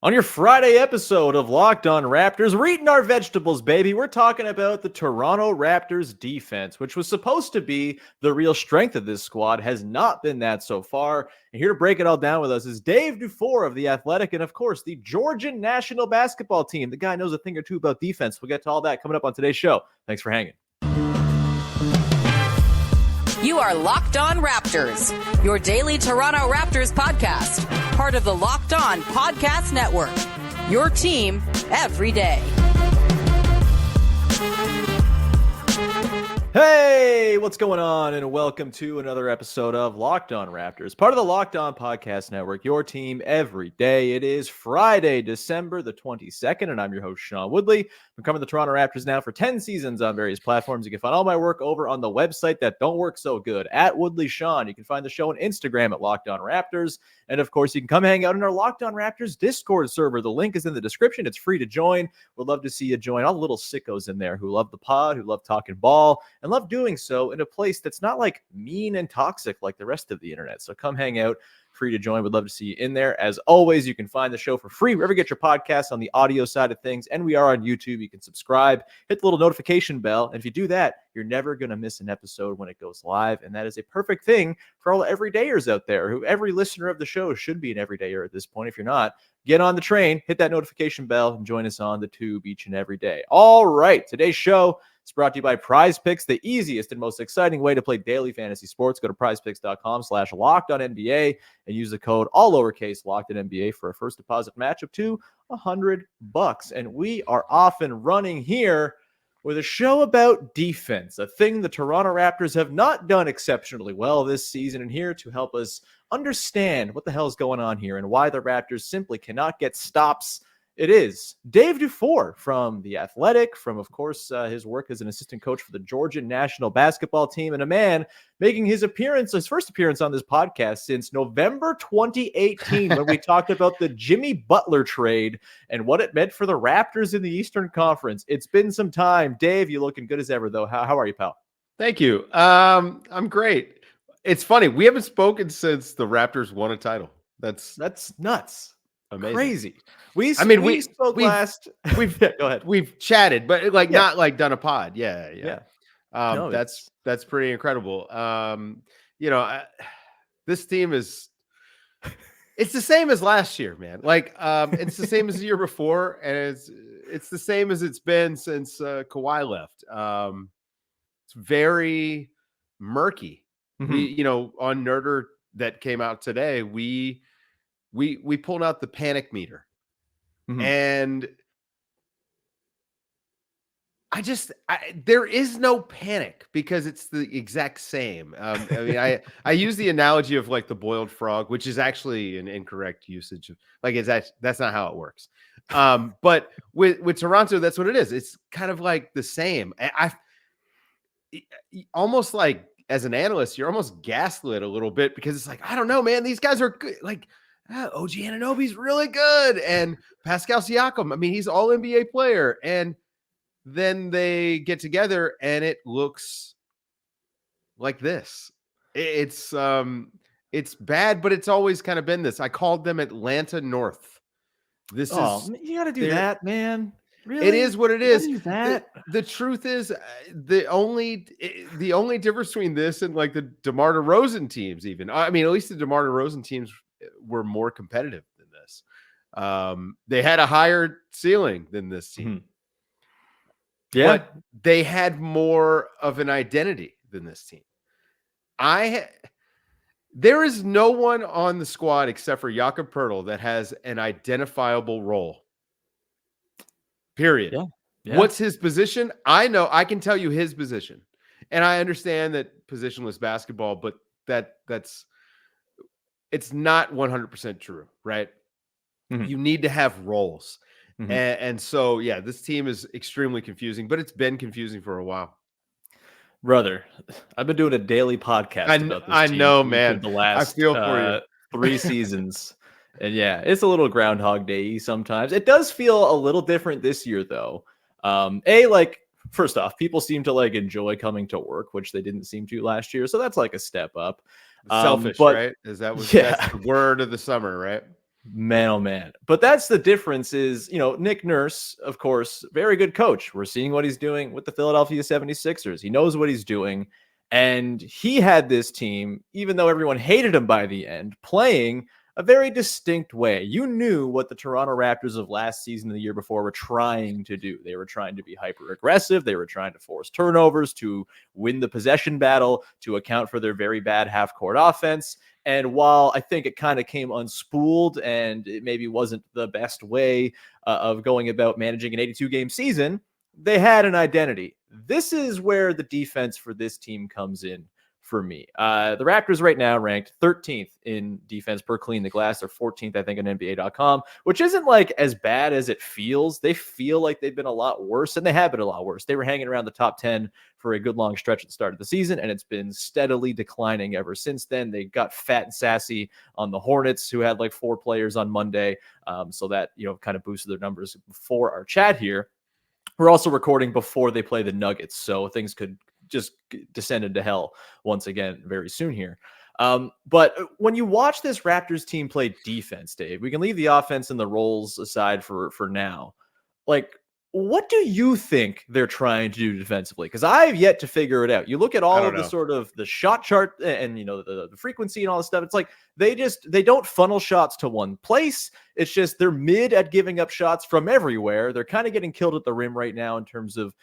On your Friday episode of Locked On Raptors, we're eating our vegetables, baby. We're talking about the Toronto Raptors defense, which was supposed to be the real strength of this squad, has not been that so far. And here to break it all down with us is Dave DuFour of The Athletic and, of course, the Georgian National Basketball Team. The guy knows a thing or two about defense. We'll get to all that coming up on today's show. Thanks for hanging. You are Locked On Raptors, your daily Toronto Raptors podcast, part of the Locked On Podcast Network, your team every day. Hey, what's going on? And welcome to another episode of Locked On Raptors, part of the Locked On Podcast Network, your team every day. It is Friday, December the 22nd, and I'm your host, Sean Woodley. I'm covering the Toronto Raptors now for 10 seasons on various platforms. You can find all my work over on the website that don't work so good, at Woodley Sean. You can find the show on Instagram at Locked On Raptors. And of course, you can come hang out in our Locked On Raptors Discord server. The link is in the description. It's free to join. We'd love to see you join all the little sickos in there who love the pod, who love talking ball, and love doing so in a place that's not like mean and toxic like the rest of the internet. So come hang out. Free to join. Would love to see you in there. As always, you can find the show for free wherever you get your podcasts on the audio side of things. And we are on YouTube. You can subscribe, hit the little notification bell. And if you do that, you're never going to miss an episode when it goes live. And that is a perfect thing for all the everydayers out there who every listener of the show should be an everydayer at this point. If you're not, get on the train, hit that notification bell, and join us on the tube each and every day. All right. Today's show is brought to you by Prize Picks, the easiest and most exciting way to play daily fantasy sports. Go to prizepicks.com/lockedonnba and use the code all lowercase LOCKEDONNBA for a first deposit match up to $100. And we are off and running here with a show about defense, a thing the Toronto Raptors have not done exceptionally well this season. And here to help us understand what the hell is going on here and why the Raptors simply cannot get stops, it is Dave DuFour from The Athletic, from, of course, his work as an assistant coach for the Georgian National Basketball Team, and a man making his first appearance on this podcast since November 2018 when we talked about the Jimmy Butler trade and what it meant for the Raptors in the Eastern Conference. It's been some time. Dave, you looking good as ever, though. How are you, pal? Thank you. I'm great. It's funny. We haven't spoken since the Raptors won a title. That's nuts. Amazing. Crazy. We spoke last. Go ahead. We've chatted, but not like done a pod. Yeah. That's pretty incredible. This team it's the same as last year, man. It's the same as the year before, and it's the same as it's been since Kawhi left. It's very murky. Mm-hmm. On Nerder that came out today, we pulled out the panic meter. Mm-hmm. And there is no panic because it's the exact same. I use the analogy of like the boiled frog, which is actually an incorrect usage of that's not how it works. But with Toronto, that's what it is. It's kind of like the same. I almost like as an analyst, you're almost gaslit a little bit because it's like, I don't know, man, these guys are good. Like, OG Anunoby's really good. And Pascal Siakam, I mean, he's all NBA player. And then they get together and it looks like this. It's bad, but it's always kind of been this. I called them Atlanta North. You got to do that, man. Really? It is what it is. The truth is the only difference between this and like the DeMar DeRozan teams, even, I mean, at least the DeMar DeRozan teams were more competitive than this. They had a higher ceiling than this team. Mm-hmm. Yeah. But they had more of an identity than this team. There is no one on the squad except for Jakob Poeltl that has an identifiable role. Period. Yeah. What's his position? I know. I can tell you his position. And I understand that positionless basketball, but it's not 100% true, right? Mm-hmm. You need to have roles. Mm-hmm. And so, yeah, this team is extremely confusing, but it's been confusing for a while. Brother, I've been doing a daily podcast about this I team know, man. the last I feel for you. 3 seasons. And yeah, it's a little Groundhog Day sometimes. It does feel a little different this year, though. First off, people seem to enjoy coming to work, which they didn't seem to last year. So that's like a step up. Selfish, right? That's the word of the summer, right? Man, oh man. But that's the difference is, Nick Nurse, of course, very good coach. We're seeing what he's doing with the Philadelphia 76ers. He knows what he's doing. And he had this team, even though everyone hated him by the end, playing a very distinct way. You knew what the Toronto Raptors of last season and the year before were trying to do. They were trying to be hyper aggressive. They were trying to force turnovers, to win the possession battle, to account for their very bad half court offense. And while I think it kind of came unspooled and it maybe wasn't the best way of going about managing an 82-game season, they had an identity. This is where the defense for this team comes in for me. The Raptors right now ranked 13th in defense per clean the glass. They're 14th, I think, on NBA.com, which isn't like as bad as it feels. They feel like they've been a lot worse, and they have been a lot worse. They were hanging around the top 10 for a good long stretch at the start of the season, and it's been steadily declining ever since then. They got fat and sassy on the Hornets, who had like 4 players on Monday. So that, kind of boosted their numbers before our chat here. We're also recording before they play the Nuggets, so things could just descend into hell once again very soon here. But when you watch this Raptors team play defense, Dave, we can leave the offense and the roles aside for now. Like, what do you think they're trying to do defensively? Because I've yet to figure it out. You look at all of the sort of the shot chart and the frequency and all this stuff. It's like they don't funnel shots to one place. It's just they're mid at giving up shots from everywhere. They're kind of getting killed at the rim right now in terms of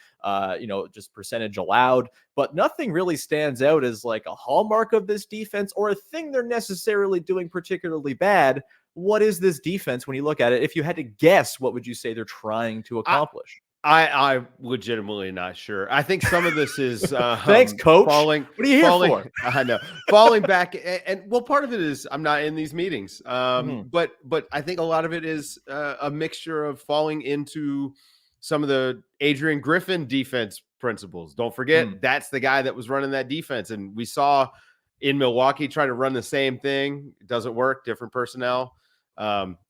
just percentage allowed. But nothing really stands out as like a hallmark of this defense or a thing they're necessarily doing particularly bad. What is this defense when you look at it? If you had to guess, what would you say they're trying to accomplish? I'm legitimately not sure. I think some of this is thanks, coach. What are you here for? I know falling back, and well, part of it is I'm not in these meetings, but I think a lot of it is a mixture of falling into some of the Adrian Griffin defense principles. Don't forget that's the guy that was running that defense, and we saw in Milwaukee try to run the same thing. It doesn't work. Different personnel.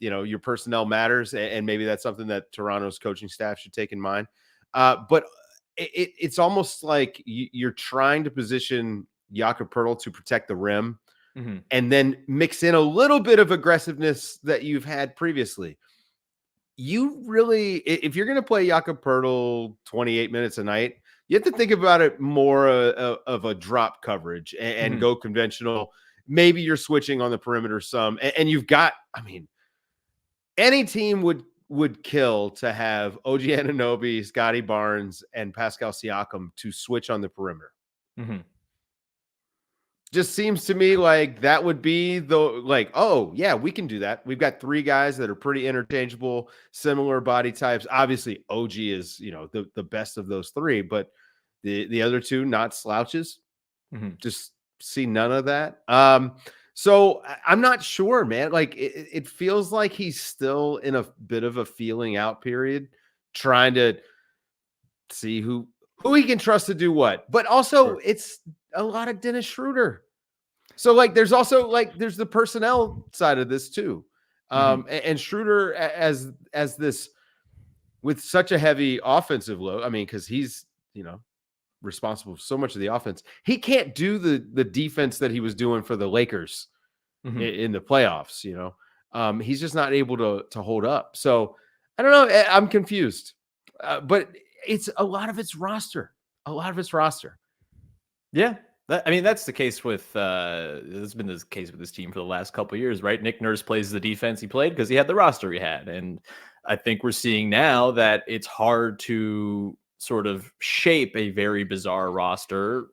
Your personnel matters, and maybe that's something that Toronto's coaching staff should take in mind. But it's almost like you're trying to position Jakob Poeltl to protect the rim, and then mix in a little bit of aggressiveness that you've had previously. You really, if you're going to play Jakob Poeltl 28 minutes a night, you have to think about it more of a drop coverage and go conventional. Maybe you're switching on the perimeter some, and you've got, any team would kill to have OG Anunoby, Scottie Barnes, and Pascal Siakam to switch on the perimeter. Just seems to me like that would be oh yeah, we can do that. We've got 3 guys that are pretty interchangeable, similar body types. Obviously, OG is, the best of those 3, but the other 2 not slouches. Just see none of that. So I'm not sure, man. Like it feels like he's still in a bit of a feeling out period, trying to see who he can trust to do what. But also it's a lot of Dennis Schroeder. So there's also there's the personnel side of this too. And Schroeder as this with such a heavy offensive load. Because he's, responsible for so much of the offense. He can't do the defense that he was doing for the Lakers in the playoffs. He's just not able to hold up. So I don't know. I'm confused, but it's a lot of its roster. Yeah. That's the case with it's been the case with this team for the last couple of years, right? Nick Nurse plays the defense he played because he had the roster he had. And I think we're seeing now that it's hard to sort of shape a very bizarre roster,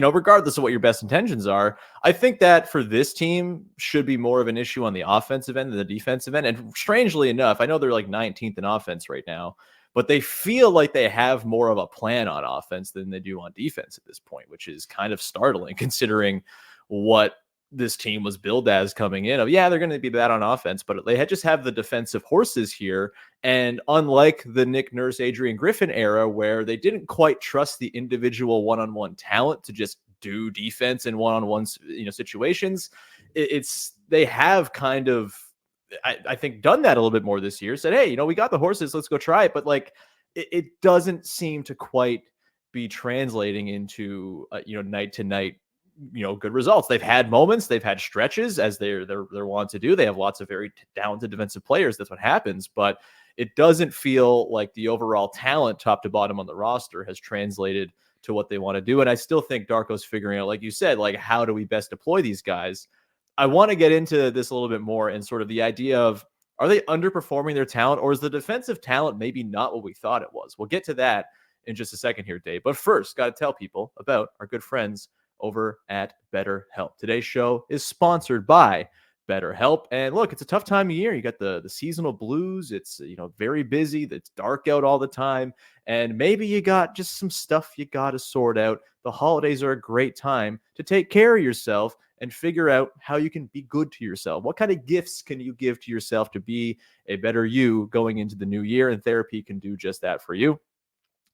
regardless of what your best intentions are. I think that for this team should be more of an issue on the offensive end than the defensive end. And strangely enough, I know they're like 19th in offense right now, but they feel like they have more of a plan on offense than they do on defense at this point, which is kind of startling considering what this team was billed as coming in. They're going to be bad on offense, but they just have the defensive horses here. And unlike the Nick Nurse, Adrian Griffin era, where they didn't quite trust the individual one-on-one talent to just do defense in one-on-one, situations, they have kind of, I think, done that a little bit more this year. Said, hey, we got the horses, let's go try it. But it doesn't seem to quite be translating into, night to night good results. They've had moments, they've had stretches, as they're wont to do. They have lots of very talented defensive players. That's what happens, but it doesn't feel like the overall talent top to bottom on the roster has translated to what they want to do. And I still think Darko's figuring out, like you said, like, how do we best deploy these guys? I want to get into this a little bit more, and sort of the idea of, are they underperforming their talent, or is the defensive talent maybe not what we thought it was? We'll get to that in just a second here, Dave. But first, got to tell people about our good friends over at BetterHelp. Today's show is sponsored by BetterHelp. And look, it's a tough time of year. You got the seasonal blues. It's, very busy. It's dark out all the time. And maybe you got just some stuff you got to sort out. The holidays are a great time to take care of yourself and figure out how you can be good to yourself. What kind of gifts can you give to yourself to be a better you going into the new year? And therapy can do just that for you.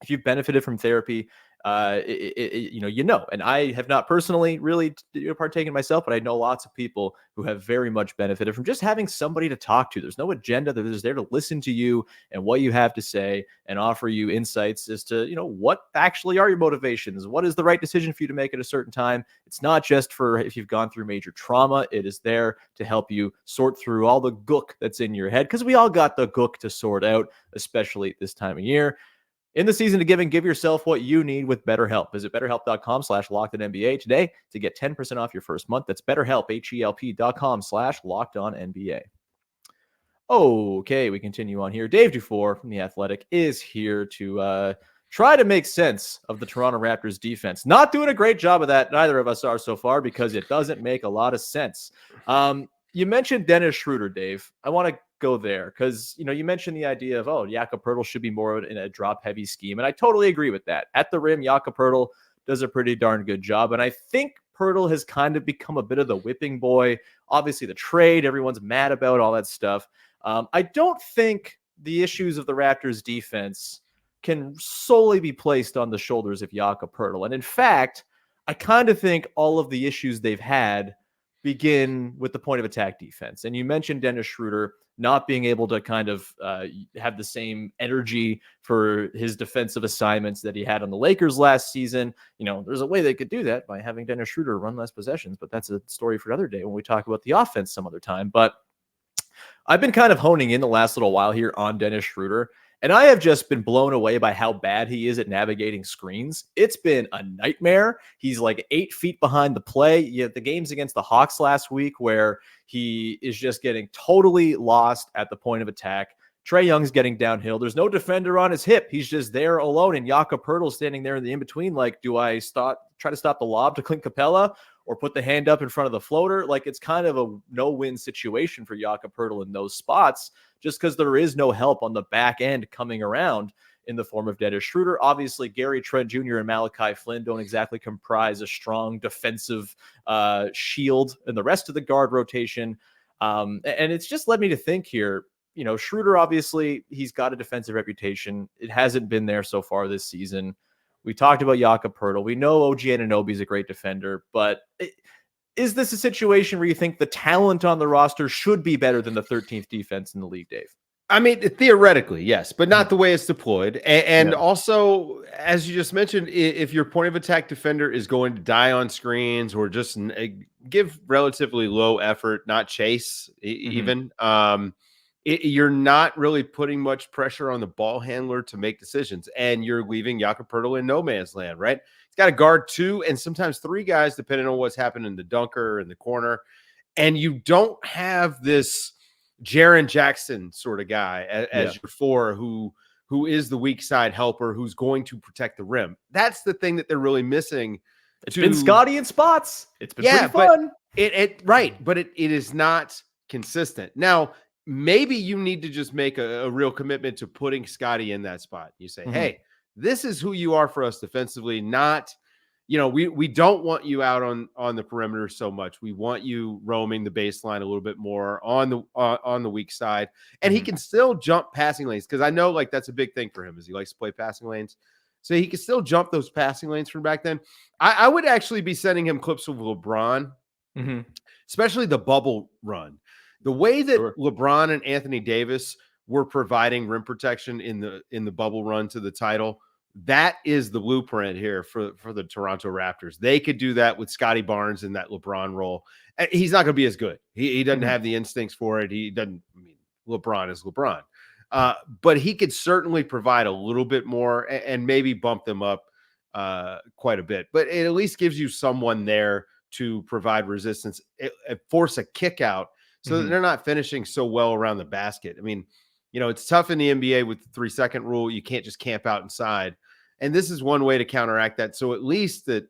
If you've benefited from therapy, and I have not personally really partaken myself, but I know lots of people who have very much benefited from just having somebody to talk to. There's no agenda. They're just there to listen to you and what you have to say and offer you insights as to, what actually are your motivations? What is the right decision for you to make at a certain time? It's not just for if you've gone through major trauma. It is there to help you sort through all the gook that's in your head, because we all got the gook to sort out, especially this time of year. In the season of giving, give yourself what you need with BetterHelp. Visit BetterHelp.com/LockedOnNBA today to get 10% off your first month. That's BetterHelp, HELP.com/LockedOnNBA. Okay, we continue on here. Dave DuFour from The Athletic is here to try to make sense of the Toronto Raptors defense. Not doing a great job of that. Neither of us are so far, because it doesn't make a lot of sense. You mentioned Dennis Schroeder, Dave. I want to go there because, you mentioned the idea of, Jakob Poeltl should be more in a drop-heavy scheme, and I totally agree with that. At the rim, Jakob Poeltl does a pretty darn good job, and I think Poeltl has kind of become a bit of the whipping boy. Obviously, the trade, everyone's mad about all that stuff. I don't think the issues of the Raptors' defense can solely be placed on the shoulders of Jakob Poeltl, and in fact, I kind of think all of the issues they've had begin with the point of attack defense. And you mentioned Dennis Schroeder not being able to kind of have the same energy for his defensive assignments that he had on the Lakers last season. There's a way they could do that by having Dennis Schroeder run less possessions, but that's a story for another day when we talk about the offense some other time. But I've been kind of honing in the last little while here on Dennis Schroeder, and I have just been blown away by how bad he is at navigating screens. It's been a nightmare. He's like 8 feet behind the play. You have the games against the Hawks last week where he is just getting totally lost at the point of attack. Trae Young's getting downhill. There's no defender on his hip. He's just there alone. And Jakob Poeltl standing there in the in-between, like, do I try to stop the lob to Clint Capella or put the hand up in front of the floater? Like, it's kind of a no-win situation for Jakob Poeltl in those spots, just because there is no help on the back end coming around in the form of Dennis Schroeder. Obviously, Gary Trent Jr. and Malachi Flynn don't exactly comprise a strong defensive shield in the rest of the guard rotation. And it's just led me to think here, Schroeder, obviously, he's got a defensive reputation. It hasn't been there so far this season. We talked about Jakob Poeltl. We know OG Anunoby is a great defender, but is this a situation where you think the talent on the roster should be better than the 13th defense in the league, Dave? I mean, theoretically, yes, but not the way it's deployed. And also, as you just mentioned, if your point of attack defender is going to die on screens or just give relatively low effort, not chase even, you're not really putting much pressure on the ball handler to make decisions, and you're leaving Jakob Poeltl in no man's land, right? He's got to guard 2 and sometimes 3 guys, depending on what's happening in the dunker in the corner. And you don't have this Jaren Jackson sort of guy as your 4 who is the weak side helper, who's going to protect the rim. That's the thing that they're really missing. It's been Scottie in spots. It's been pretty fun. But it is not consistent. Now, maybe you need to just make a real commitment to putting Scottie in that spot. You say, hey, this is who you are for us defensively, not, we don't want you out on the perimeter so much. We want you roaming the baseline a little bit more on the weak side. And he can still jump passing lanes, because I know like that's a big thing for him, is he likes to play passing lanes. So he can still jump those passing lanes from back then. I would actually be sending him clips of LeBron, especially the bubble run. The way that LeBron and Anthony Davis were providing rim protection in the bubble run to the title that is the blueprint here for the Toronto Raptors. They could do that with Scottie Barnes in that LeBron role. He's not going to be as good. He doesn't have the instincts for it. He doesn't. I mean, LeBron is LeBron, but he could certainly provide a little bit more and maybe bump them up quite a bit. But it at least gives you someone there to provide resistance, force a kick out, so that they're not finishing so well around the basket. I mean, it's tough in the NBA with the 3-second rule. You can't just camp out inside. And this is one way to counteract that. So at least that,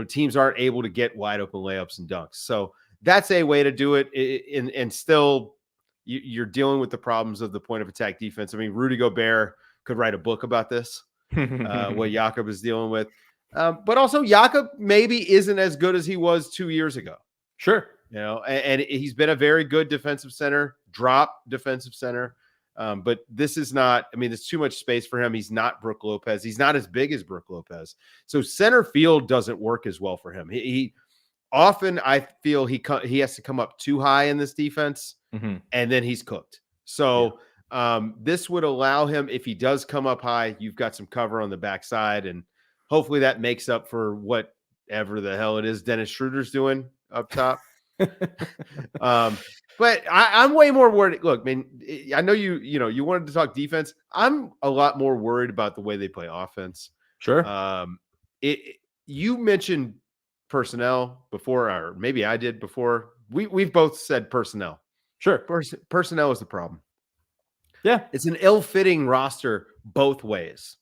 teams aren't able to get wide open layups and dunks. So that's a way to do it. And still you're dealing with the problems of the point of attack defense. I mean, Rudy Gobert could write a book about this, what Jakob is dealing with. But also Jakob maybe isn't as good as he was 2 years ago. Sure. And he's been a very good defensive center, drop defensive center. But this is not, I mean, there's too much space for him. He's not Brook Lopez. He's not as big as Brook Lopez. So center field doesn't work as well for him. He often, I feel he has to come up too high in this defense, and then he's cooked. So this would allow him, if he does come up high, you've got some cover on the backside, and hopefully that makes up for whatever the hell it is Dennis Schroeder's doing up top. But I'm way more worried. Look, man, I know you wanted to talk defense. I'm a lot more worried about the way they play offense. Sure. You mentioned personnel before, or maybe I did before. We've both said personnel. Sure. Personnel is the problem. Yeah. It's an ill-fitting roster both ways.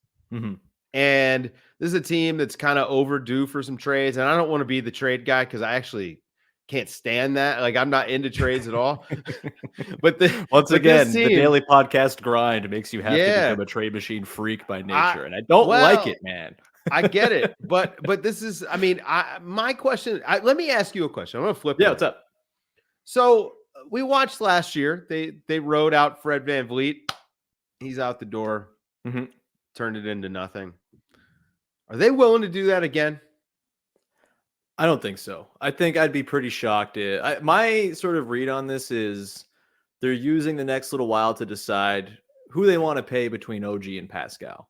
And this is a team that's kind of overdue for some trades. And I don't want to be the trade guy because I actually can't stand that. Like, I'm not into trades at all. But once again, the daily podcast grind makes you have to become a trade machine freak by nature. And I don't like it, man. I get it. But this is, I mean, my question, let me ask you a question. I'm going to flip it. Yeah, what's up? So we watched last year. They rode out Fred VanVleet. He's out the door. Turned it into nothing. Are they willing to do that again? I don't think so. I think I'd be pretty shocked. My sort of read on this is they're using the next little while to decide who they want to pay between OG and Pascal.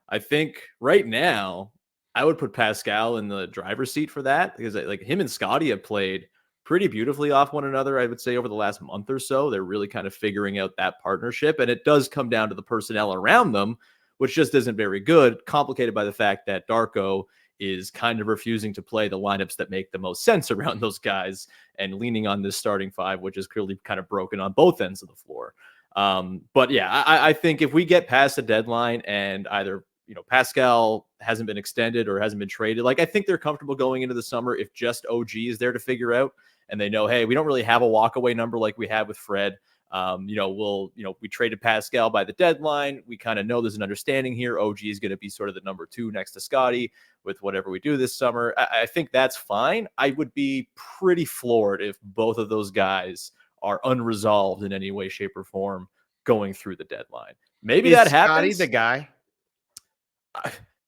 I think right now I would put Pascal in the driver's seat for that because like him and Scottie have played pretty beautifully off one another. I would say over the last month or so, they're really kind of figuring out that partnership, and it does come down to the personnel around them, which just isn't very good, complicated by the fact that Darko is kind of refusing to play the lineups that make the most sense around those guys and leaning on this starting five, which is clearly kind of broken on both ends of the floor. But yeah, I think if we get past the deadline and either, Pascal hasn't been extended or hasn't been traded, like I think they're comfortable going into the summer if just OG is there to figure out and they know, hey, we don't really have a walkaway number like we have with Fred. We traded Pascal by the deadline. We kind of know there's an understanding here. OG is going to be sort of the number 2 next to Scottie with whatever we do this summer. I think that's fine. I would be pretty floored if both of those guys are unresolved in any way, shape, or form going through the deadline. Maybe that happens. Scottie the guy?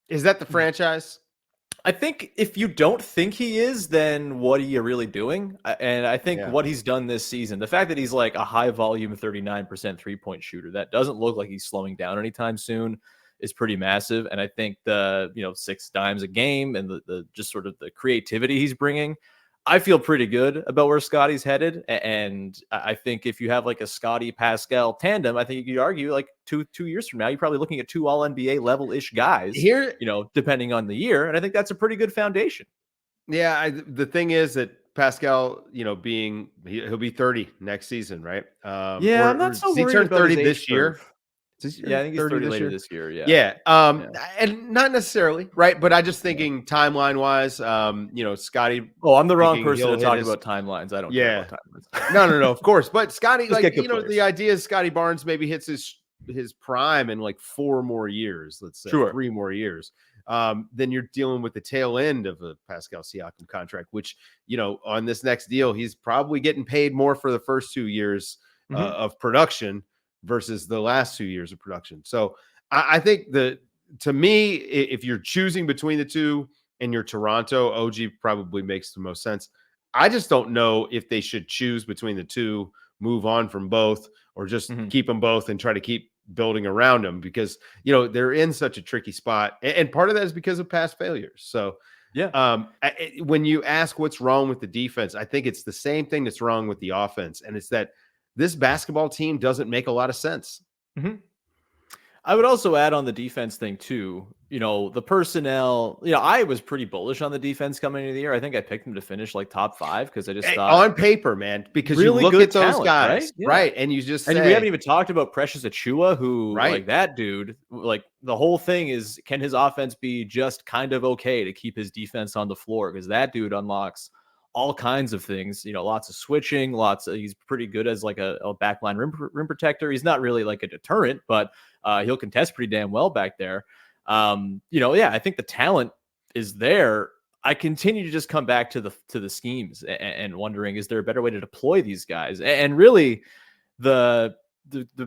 Is that the franchise? I think if you don't think he is, then what are you really doing? And I think what he's done this season, the fact that he's like a high volume 39% 3-point shooter, that doesn't look like he's slowing down anytime soon, is pretty massive. And I think the 6 dimes a game and the just sort of the creativity he's bringing, I feel pretty good about where Scottie's headed. And I think if you have like a Scottie Pascal tandem, I think you could argue like two years from now, you're probably looking at 2 all NBA level-ish guys here, depending on the year. And I think that's a pretty good foundation. Yeah. The thing is that Pascal, he'll be 30 next season, right? I'm not so worried. He turned 30 this year. Yeah, I think he's 30 later this year. Yeah. And not necessarily, right? But I just thinking timeline wise, Scottie. Oh, I'm the wrong person to talk about timelines. I don't care about timelines. No, of course. But Scottie, the idea is Scottie Barnes maybe hits his prime in like 4 more years, let's say 3 more years. Then you're dealing with the tail end of a Pascal Siakam contract, which, on this next deal, he's probably getting paid more for the first 2 years of production versus the last 2 years of production. So I think to me, if you're choosing between the two and you're Toronto, OG probably makes the most sense. I just don't know if they should choose between the two, move on from both, or just keep them both and try to keep building around them because, they're in such a tricky spot. And part of that is because of past failures. So, Yeah. when you ask what's wrong with the defense, I think it's the same thing that's wrong with the offense. And it's that this basketball team doesn't make a lot of sense. Mm-hmm. I would also add on the defense thing too. The personnel, I was pretty bullish on the defense coming into the year. I think I picked them to finish like top 5 because I just thought on paper, man, because really you look good at those talent, guys, right? right? And you just and say, we haven't even talked about Precious Achua, who Right. like that dude, like the whole thing is, can his offense be just kind of okay to keep his defense on the floor? Because that dude unlocks all kinds of things, lots of switching, he's pretty good as like a backline rim protector. He's not really like a deterrent, but he'll contest pretty damn well back there. I think the talent is there. I continue to just come back to the schemes and wondering, is there a better way to deploy these guys? And really, the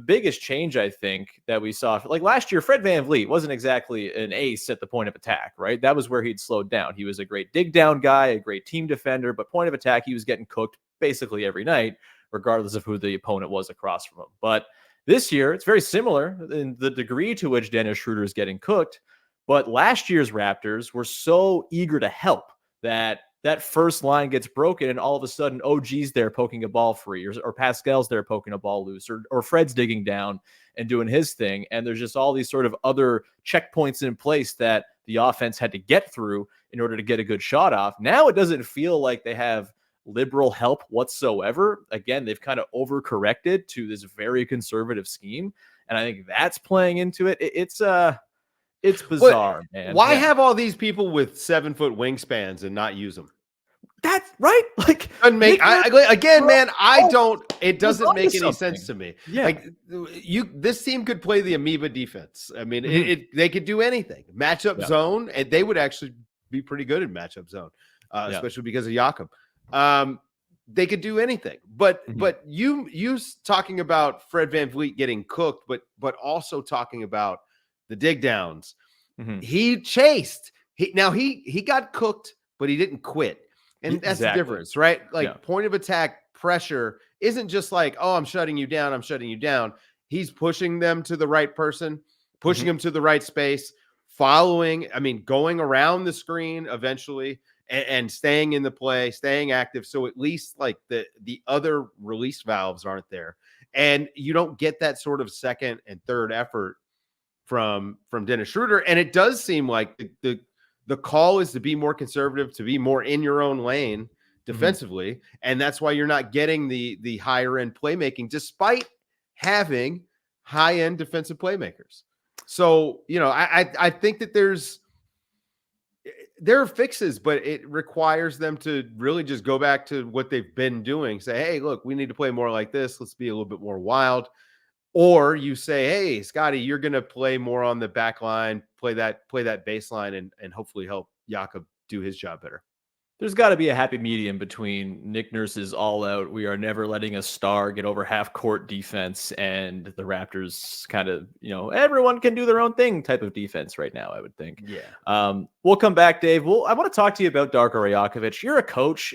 biggest change I think that we saw, like last year, Fred VanVleet wasn't exactly an ace at the point of attack, right? That was where he'd slowed down. He was a great dig down guy, a great team defender, but point of attack, he was getting cooked basically every night, regardless of who the opponent was across from him. But this year, it's very similar in the degree to which Dennis Schroeder is getting cooked. But last year's Raptors were so eager to help that first line gets broken, and all of a sudden OG's there poking a ball free, or Pascal's there poking a ball loose, or Fred's digging down and doing his thing. And there's just all these sort of other checkpoints in place that the offense had to get through in order to get a good shot off. Now it doesn't feel like they have liberal help whatsoever. Again, they've kind of overcorrected to this very conservative scheme. And I think that's playing into it. It's bizarre, man. Why have all these people with 7-foot wingspans and not use them? That's right. Like, doesn't make man. It doesn't make any sense to me. Yeah. Like this team could play the amoeba defense. I mean, they could do anything. Matchup zone, and they would actually be pretty good in matchup zone, especially because of Jakob. They could do anything. But you talking about Fred VanVleet getting cooked, but also talking about the dig downs. He chased. He got cooked, but he didn't quit. And that's the difference, right? Like point of attack pressure isn't just like, oh, I'm shutting you down. He's pushing them to the right person, pushing them to the right space, going around the screen eventually and staying in the play, staying active. So at least like the other release valves aren't there. And you don't get that sort of second and third effort from Dennis Schroeder. And it does seem like the call is to be more conservative, to be more in your own lane defensively. And that's why you're not getting the higher end playmaking, despite having high end defensive playmakers. So, I think that there are fixes, but it requires them to really just go back to what they've been doing. Say, hey, look, we need to play more like this. Let's be a little bit more wild. Or you say, hey, Scottie, you're going to play more on the back line, play that baseline, and hopefully help Jakob do his job better. There's got to be a happy medium between Nick Nurse's all out, we are never letting a star get over half court defense, and the Raptors kind of, everyone can do their own thing type of defense right now, I would think. Yeah. We'll come back, Dave. I want to talk to you about Darko Rajakovic. You're a coach.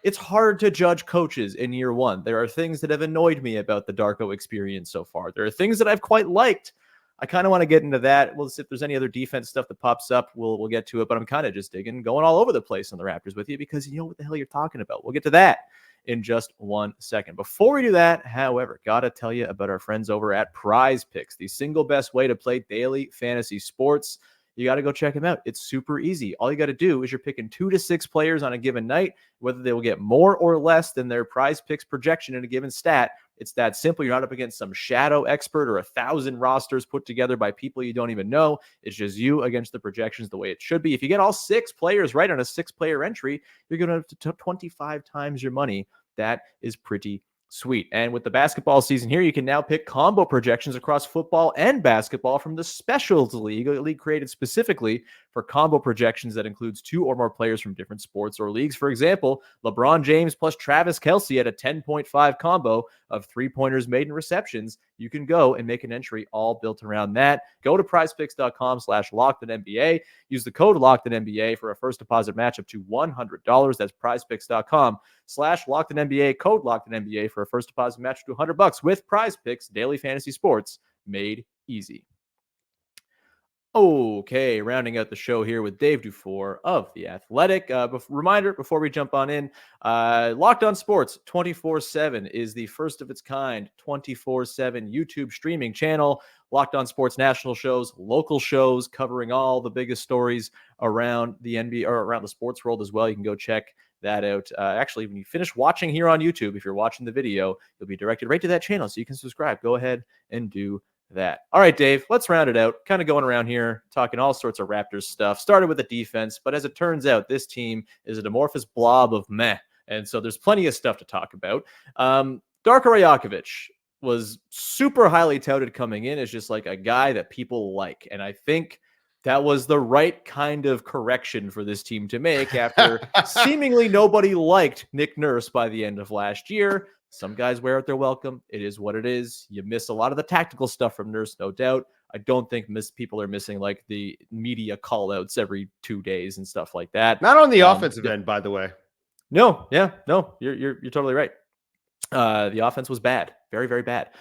It's hard to judge coaches in year one. There are things that have annoyed me about the Darko experience so far. There are things that I've quite liked. I kind of want to get into that. Well, if there's any other defense stuff that pops up, we'll get to it. But I'm kind of just going all over the place on the Raptors with you because you know what the hell you're talking about. We'll get to that in just 1 second. Before we do that, however, got to tell you about our friends over at Prize Picks, the single best way to play daily fantasy sports. You got to go check them out. It's super easy. All you got to do is you're picking 2 to 6 players on a given night, whether they will get more or less than their Prize Picks projection in a given stat. It's that simple. You're not up against some shadow expert or 1,000 rosters put together by people you don't even know. It's just you against the projections the way it should be. If you get all 6 players right on a 6-player entry, you're going to have 25 times your money. That is pretty sweet. And with the basketball season here, you can now pick combo projections across football and basketball from the Specials League, a league created specifically for combo projections that includes 2 or more players from different sports or leagues. For example, LeBron James plus Travis Kelce at a 10.5 combo of 3-pointers made and receptions. You can go and make an entry all built around that. Go to prizepicks.com/LockedOnNBA. Use the code LockedOnNBA for a first deposit match up to $100. That's prizepicks.com/LockedOnNBA, code LockedOnNBA for a first deposit match to $100 with Prize Picks, daily fantasy sports made easy. Okay, rounding out the show here with Dave DuFour of The Athletic. Reminder before we jump on in, Locked On Sports 24/7 is the first of its kind 24/7 YouTube streaming channel. Locked On Sports national shows, local shows covering all the biggest stories around the NBA or around the sports world as well. You can go check that out. Actually, when you finish watching here on YouTube, if you're watching the video, you'll be directed right to that channel so you can subscribe. Go ahead and do that. All right, Dave, let's round it out. Kind of going around here, talking all sorts of Raptors stuff. Started with the defense, but as it turns out, this team is an amorphous blob of meh. And so there's plenty of stuff to talk about. Darko Rajakovic was super highly touted coming in as just like a guy that people like. And I think that was the right kind of correction for this team to make after seemingly nobody liked Nick Nurse by the end of last year. Some guys wear out their welcome. It is what it is. You miss a lot of the tactical stuff from Nurse, no doubt. I don't think people are missing like the media call outs every 2 days and stuff like that. Not on the offensive end, by the way. No, you're totally right. The offense was bad, very, very bad.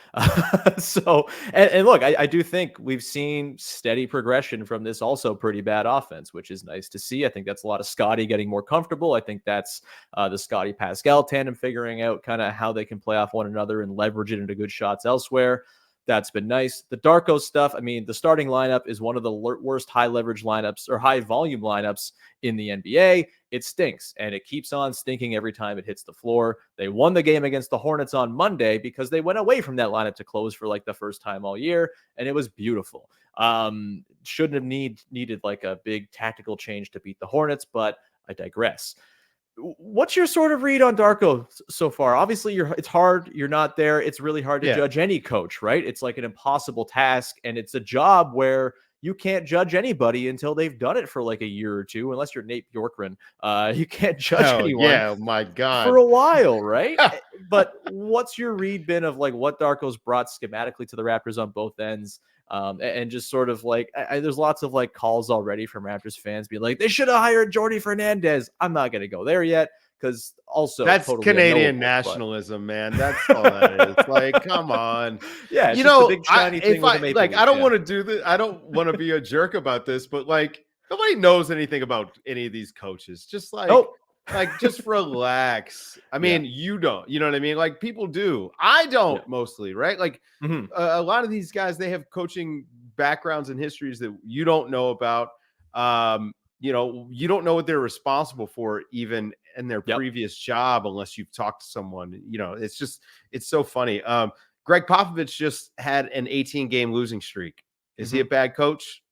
So look, I do think we've seen steady progression from this also pretty bad offense, which is nice to see. I think that's a lot of Scottie getting more comfortable. I think that's the Scottie Pascal tandem figuring out kind of how they can play off one another and leverage it into good shots elsewhere. That's been nice. The Darko stuff, I mean, the starting lineup is one of the worst high leverage lineups or high volume lineups in the NBA. It stinks, and it keeps on stinking every time it hits the floor. They won the game against the Hornets on Monday because they went away from that lineup to close for like the first time all year, and it was beautiful. Shouldn't have needed like a big tactical change to beat the Hornets, but I digress. What's your sort of read on Darko so far? Obviously, it's hard. You're not there. It's really hard to judge any coach, right? It's like an impossible task, and it's a job where you can't judge anybody until they've done it for like a year or two, unless you're Nate Bjorkgren. You can't judge anyone my God. for a while, right? But what's your read been of like what Darko's brought schematically to the Raptors on both ends? And just sort of like, there's lots of like calls already from Raptors fans being like, they should have hired Jordy Fernandez. I'm not going to go there yet because also that's totally Canadian nationalism, man. That's all that is. Like, come on. Yeah, it's just a big shiny thing with a maple like, leaf, I don't want to do this. I don't want to be a jerk about this, but like, nobody knows anything about any of these coaches. Just like, just relax. I mean, you don't, you know what I mean? Like people do. I don't mostly, right? Like a lot of these guys, they have coaching backgrounds and histories that you don't know about. You know, you don't know what they're responsible for even in their previous job unless you've talked to someone. You know, it's so funny. Greg Popovich just had an 18-game losing streak. Is he a bad coach?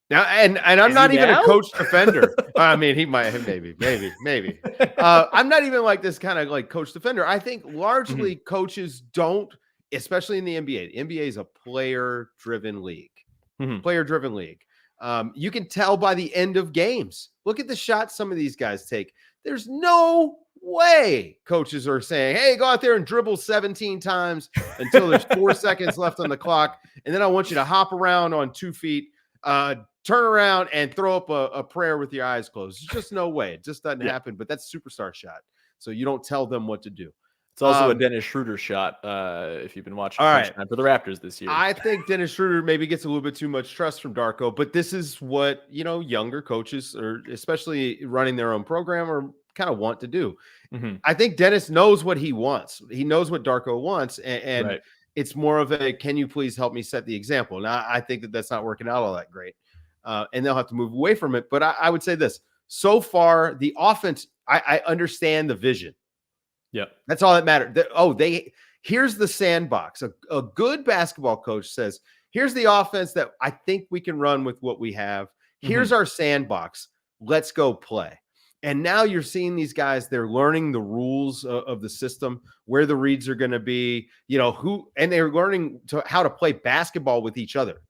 Now, and I'm not even a coach defender. I mean, he might have maybe. I'm not even like this kind of like coach defender. I think largely coaches don't, especially in the NBA. The NBA is a player-driven league. Player-driven league. You can tell by the end of games. Look at the shots some of these guys take. There's no way coaches are saying, hey, go out there and dribble 17 times until there's 4 seconds left on the clock. And then I want you to hop around on 2 feet, turn around and throw up a prayer with your eyes closed. There's just no way. It just doesn't happen. But that's superstar shot. So you don't tell them what to do. It's also a Dennis Schroeder shot, if you've been watching time for the Raptors this year. I think Dennis Schroeder maybe gets a little bit too much trust from Darko, but this is what, you know, younger coaches, or especially running their own program, or kind of want to do. I think Dennis knows what he wants. He knows what Darko wants, and it's more of a, can you please help me set the example? Now, I think that's not working out all that great, and they'll have to move away from it. But I would say this. So far, the offense, I understand the vision. Yeah, that's all that mattered. Here's the sandbox. A good basketball coach says, here's the offense that I think we can run with what we have. Here's our sandbox. Let's go play. And now you're seeing these guys, they're learning the rules of the system, where the reads are going to be, you know, and they're learning how to play basketball with each other.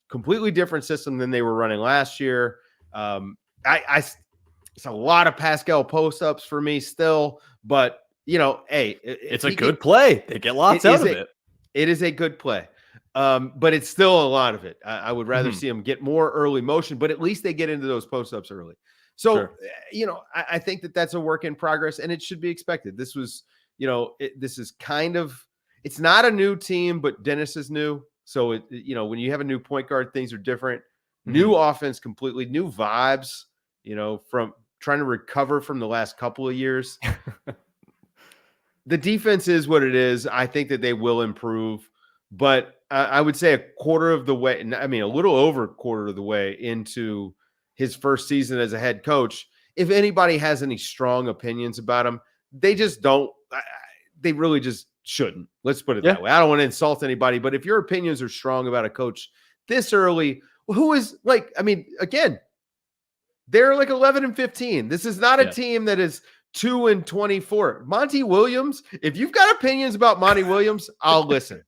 completely different system than they were running last year. It's a lot of Pascal post-ups for me still, but hey, it's a good play. They get lots out of it. It is a good play. But it's still a lot of it. I would rather see them get more early motion, but at least they get into those post-ups early. So, I think that's a work in progress, and it should be expected. This was, this is kind of, it's not a new team, but Dennis is new. So, when you have a new point guard, things are different. New offense, completely new vibes, from trying to recover from the last couple of years. The defense is what it is. I think that they will improve, but I would say a quarter of the way, a little over a quarter of the way into his first season as a head coach, if anybody has any strong opinions about him, they just don't. They really just shouldn't. Let's put it that way. I don't want to insult anybody, but if your opinions are strong about a coach this early, who is again, they're like 11-15. This is not a team that is 2-24. Monty Williams, if you've got opinions about Monty Williams, I'll listen.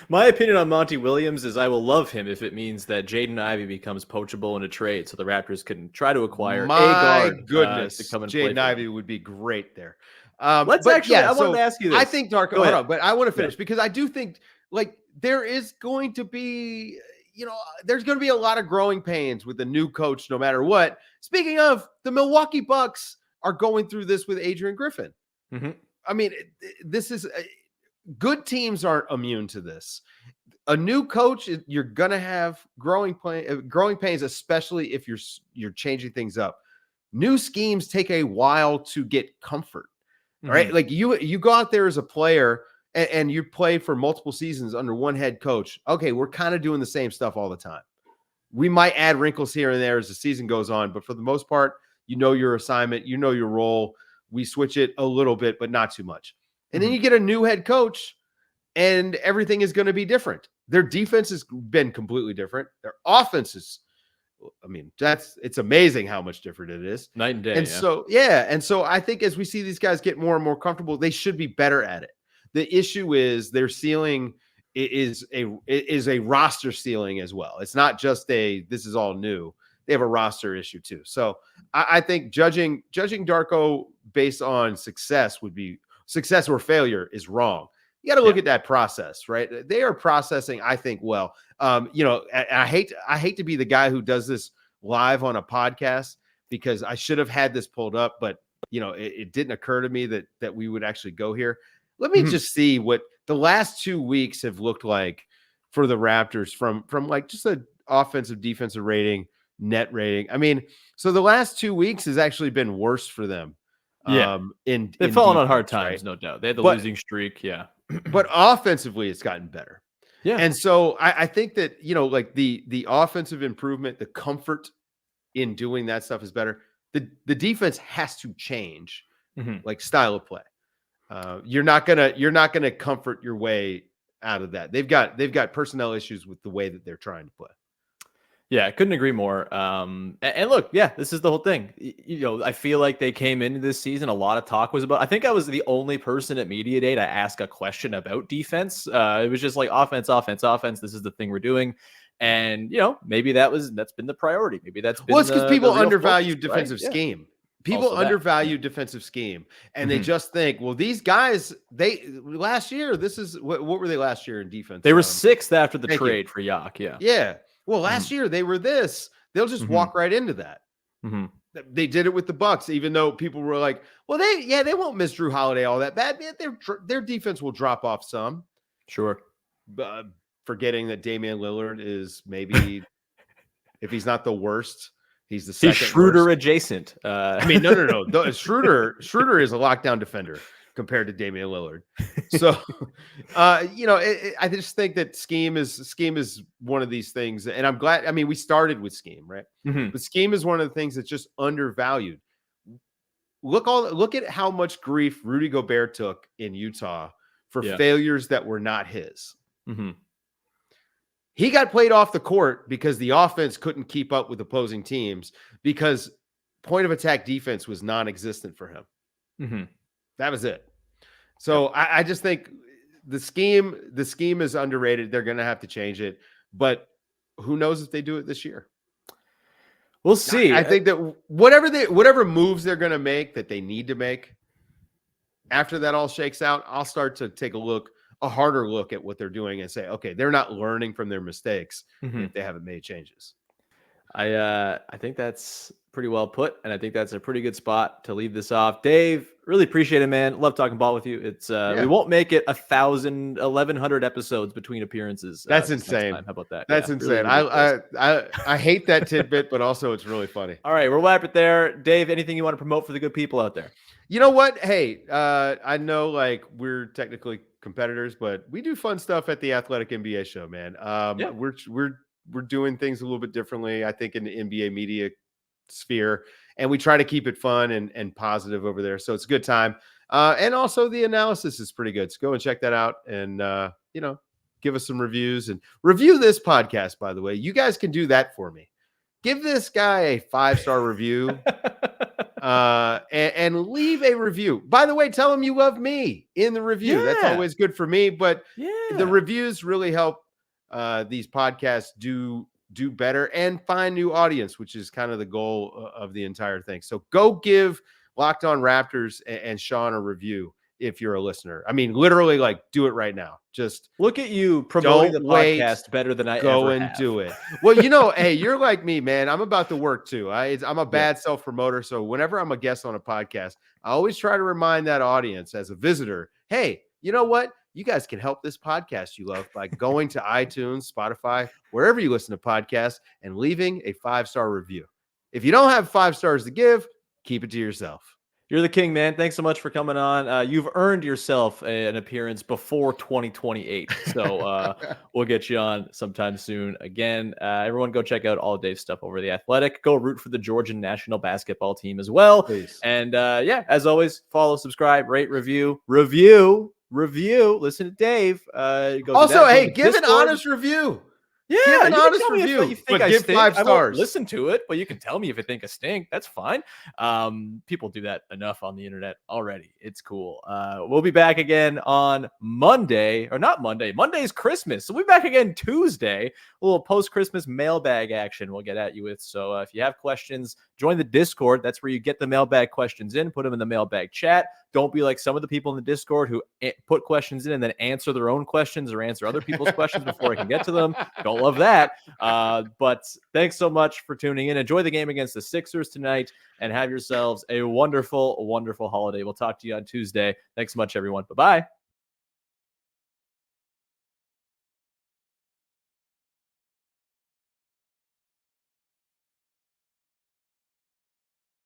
My opinion on Monty Williams is I will love him if it means that Jaden Ivey becomes poachable in a trade so the Raptors can try to acquire a guard. Goodness, to come and Jaden play Ivey would be great there. I wanted to ask you this. I think Darko, hold on, but I want to finish because I do think there is going to be, there's going to be a lot of growing pains with the new coach no matter what. Speaking of, the Milwaukee Bucks are going through this with Adrian Griffin. This is good teams aren't immune to this. A new coach, you're going to have growing pains, especially if you're changing things up. New schemes take a while to get comfort, right? Like you go out there as a player and you play for multiple seasons under one head coach. Okay, we're kind of doing the same stuff all the time. We might add wrinkles here and there as the season goes on, but for the most part, your assignment, your role. We switch it a little bit, but not too much. And then you get a new head coach and everything is going to be different. Their defense has been completely different. Their offense is, it's amazing how much different it is. Night and day. And so I think as we see these guys get more and more comfortable, they should be better at it. The issue is their ceiling is a roster ceiling as well. It's not just this is all new. They have a roster issue too. So I think judging Darko based on success or failure is wrong. You got to look at that process, right? They are processing, I think, well. I hate to be the guy who does this live on a podcast because I should have had this pulled up, but it didn't occur to me that we would actually go here. Let me just see what the last 2 weeks have looked like for the Raptors from like just an offensive defensive rating, net rating. So the last 2 weeks has actually been worse for them. They've fallen on hard times, right? No doubt. They had the losing streak. Yeah. But offensively, it's gotten better. Yeah. And so I think that, the offensive improvement, the comfort in doing that stuff is better. The defense has to change, like style of play. You're not gonna comfort your way out of that. They've got personnel issues with the way that they're trying to play. Yeah, I couldn't agree more. And look, this is the whole thing. I feel like they came into this season. A lot of talk was about. I think I was the only person at Media Day to ask a question about defense. It was just like offense. This is the thing we're doing, and maybe that's been the priority. Maybe that's been. Well, it's because people undervalue defensive scheme. People undervalue defensive scheme, and they just think, well, these guys, last year, this is what were they last year in defense? They were sixth after the trade for Yak. Yeah. Well, last year they were this. They'll just walk right into that. They did it with the Bucks, even though people were like, "Well, they won't miss Drew Holiday all that bad." Their defense will drop off some. Sure, forgetting that Damian Lillard is maybe, if he's not the worst, he's the second. He's Schroeder worst. Adjacent. No. Schroeder is a lockdown defender compared to Damian Lillard. So, I just think that scheme is one of these things. And I'm glad, we started with scheme, right? But scheme is one of the things that's just undervalued. Look at how much grief Rudy Gobert took in Utah for failures that were not his. He got played off the court because the offense couldn't keep up with opposing teams because point of attack defense was non-existent for him. That was it. So I just think the scheme is underrated. They're going to have to change it. But who knows if they do it this year? We'll see. I think that whatever moves they're going to make that they need to make, after that all shakes out, I'll start to take a harder look at what they're doing and say, okay, they're not learning from their mistakes if they haven't made changes. I think that's pretty well put, and I think that's a pretty good spot to leave this off. Dave, really appreciate it, man. Love talking ball with you. It's we won't make it 1,100 episodes between appearances. That's insane. How about that? That's insane. Really I hate that tidbit, but also it's really funny. All right, we'll wrap it there. Dave, anything you want to promote for the good people out there? You know what? Hey, I know like we're technically competitors, but we do fun stuff at the Athletic NBA show, man. We're doing things a little bit differently, I think, in the NBA media sphere, and we try to keep it fun and positive over there. So it's a good time. And also the analysis is pretty good. So go and check that out, and give us some reviews and review this podcast. By the way, you guys can do that for me. Give this guy a 5-star review. And leave a review. By the way, tell him you love me in the review. That's always good for me. But the reviews really help these podcasts do better and find new audience, which is kind of the goal of the entire thing. So go give Locked On Raptors and Sean a review if you're a listener. I mean, literally, like, do it right now. Just look at you promoting the podcast better than I ever go and have. do it. Well, hey, you're like me, man. I'm about to work too. I'm a bad self-promoter. So whenever I'm a guest on a podcast, I always try to remind that audience as a visitor, hey, you know what? You guys can help this podcast you love by going to iTunes, Spotify, wherever you listen to podcasts, and leaving a 5-star review. If you don't have 5 stars to give, keep it to yourself. You're the king, man. Thanks so much for coming on. You've earned yourself an appearance before 2028. So we'll get you on sometime soon. Again, everyone go check out all of Dave's stuff over The Athletic. Go root for the Georgian National Basketball Team as well. Please. And as always, follow, subscribe, rate, review. Listen to Dave. Also, hey, give an honest review. Yeah, give an honest review, but give 5 stars. I won't listen to it, but you can tell me if you think I stink. That's fine. People do that enough on the internet already. It's cool. We'll be back again on Monday, or not Monday. Monday's Christmas, so we'll be back again Tuesday. A little post-Christmas mailbag action we'll get at you with. So if you have questions, join the Discord. That's where you get the mailbag questions in. Put them in the mailbag chat. Don't be like some of the people in the Discord who put questions in and then answer their own questions or answer other people's questions before I can get to them. Don't love that. But thanks so much for tuning in. Enjoy the game against the Sixers tonight and have yourselves a wonderful, wonderful holiday. We'll talk to you on Tuesday. Thanks so much, everyone. Bye-bye.